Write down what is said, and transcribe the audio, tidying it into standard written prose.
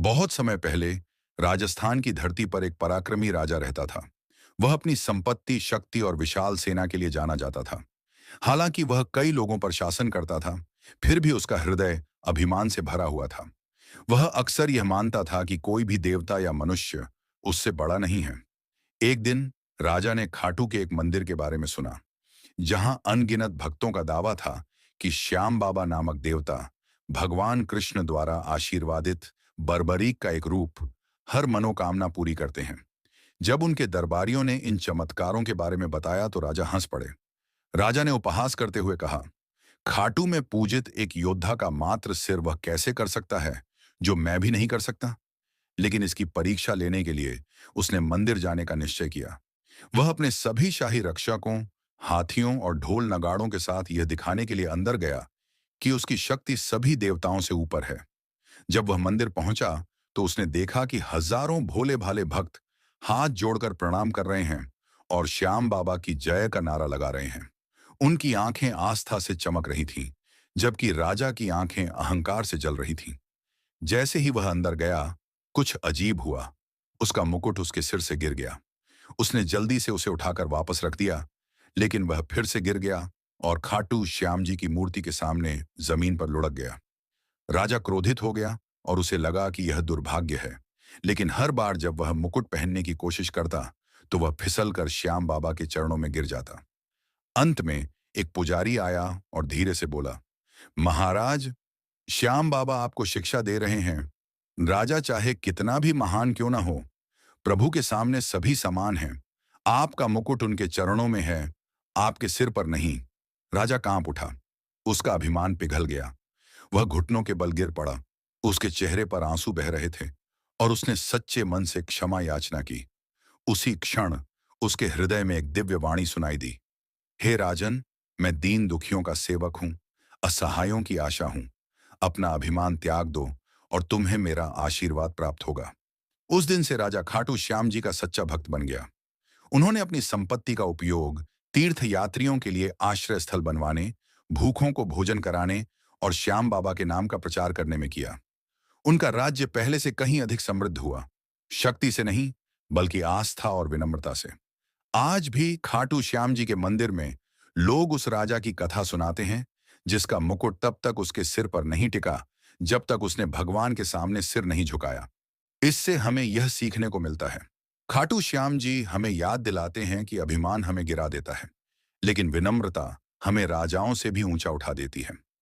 बहुत समय पहले राजस्थान की धरती पर एक पराक्रमी राजा रहता था। वह अपनी संपत्ति, शक्ति और विशाल सेना के लिए जाना जाता था। हालांकि वह कई लोगों पर शासन करता था, फिर भी उसका हृदय अभिमान से भरा हुआ था। वह अक्सर यह मानता था कि कोई भी देवता या मनुष्य उससे बड़ा नहीं है। एक दिन राजा ने खाटू के एक मंदिर के बारे में सुना, जहां अनगिनत भक्तों का दावा था कि श्याम बाबा नामक देवता, भगवान कृष्ण द्वारा आशीर्वादित बर्बरीक का एक रूप, हर मनोकामना पूरी करते हैं। जब उनके दरबारियों ने इन चमत्कारों के बारे में बताया तो राजा हंस पड़े। राजा ने उपहास करते हुए कहा, खाटू में पूजित एक योद्धा का मात्र सिर वह कैसे कर सकता है जो मैं भी नहीं कर सकता। लेकिन इसकी परीक्षा लेने के लिए उसने मंदिर जाने का निश्चय किया। वह अपने सभी शाही रक्षकों, हाथियों और ढोल नगाड़ों के साथ यह दिखाने के लिए अंदर गया कि उसकी शक्ति सभी देवताओं से ऊपर है। जब वह मंदिर पहुंचा तो उसने देखा कि हजारों भोले भाले भक्त हाथ जोड़कर प्रणाम कर रहे हैं और श्याम बाबा की जय का नारा लगा रहे हैं। उनकी आंखें आस्था से चमक रही थीं, जबकि राजा की आंखें अहंकार से जल रही थीं। जैसे ही वह अंदर गया, कुछ अजीब हुआ। उसका मुकुट उसके सिर से गिर गया। उसने जल्दी से उसे उठाकर वापस रख दिया, लेकिन वह फिर से गिर गया और खाटू श्याम जी की मूर्ति के सामने जमीन पर लुढ़क गया। राजा क्रोधित हो गया और उसे लगा कि यह दुर्भाग्य है। लेकिन हर बार जब वह मुकुट पहनने की कोशिश करता तो वह फिसलकर श्याम बाबा के चरणों में गिर जाता। अंत में एक पुजारी आया और धीरे से बोला, महाराज, श्याम बाबा आपको शिक्षा दे रहे हैं। राजा चाहे कितना भी महान क्यों ना हो, प्रभु के सामने सभी समान हैं। आपका मुकुट उनके चरणों में है, आपके सिर पर नहीं। राजा कांप उठा। उसका अभिमान पिघल गया। वह घुटनों के बल गिर पड़ा। उसके चेहरे पर आंसू बह रहे थे और उसने सच्चे मन से क्षमा याचना की। उसी क्षण उसके हृदय में एक दिव्य वाणी सुनाई दी, हे राजन, मैं दीन दुखियों का सेवक हूं, असहायों की आशा हूं। अपना अभिमान त्याग दो और तुम्हें मेरा आशीर्वाद प्राप्त होगा। उस दिन से राजा खाटू श्याम जी का सच्चा भक्त बन गया। उन्होंने अपनी संपत्ति का उपयोग तीर्थ यात्रियों के लिए आश्रय स्थल बनवाने, भूखों को भोजन कराने और श्याम बाबा के नाम का प्रचार करने में किया। उनका राज्य पहले से कहीं अधिक समृद्ध हुआ, शक्ति से नहीं बल्कि आस्था और विनम्रता से। आज भी खाटू श्याम जी के मंदिर में लोग उस राजा की कथा सुनाते हैं जिसका मुकुट तब तक उसके सिर पर नहीं टिका जब तक उसने भगवान के सामने सिर नहीं झुकाया। इससे हमें यह सीखने को मिलता है, खाटू श्याम जी हमें याद दिलाते हैं कि अभिमान हमें गिरा देता है, लेकिन विनम्रता हमें राजाओं से भी ऊंचा उठा देती है।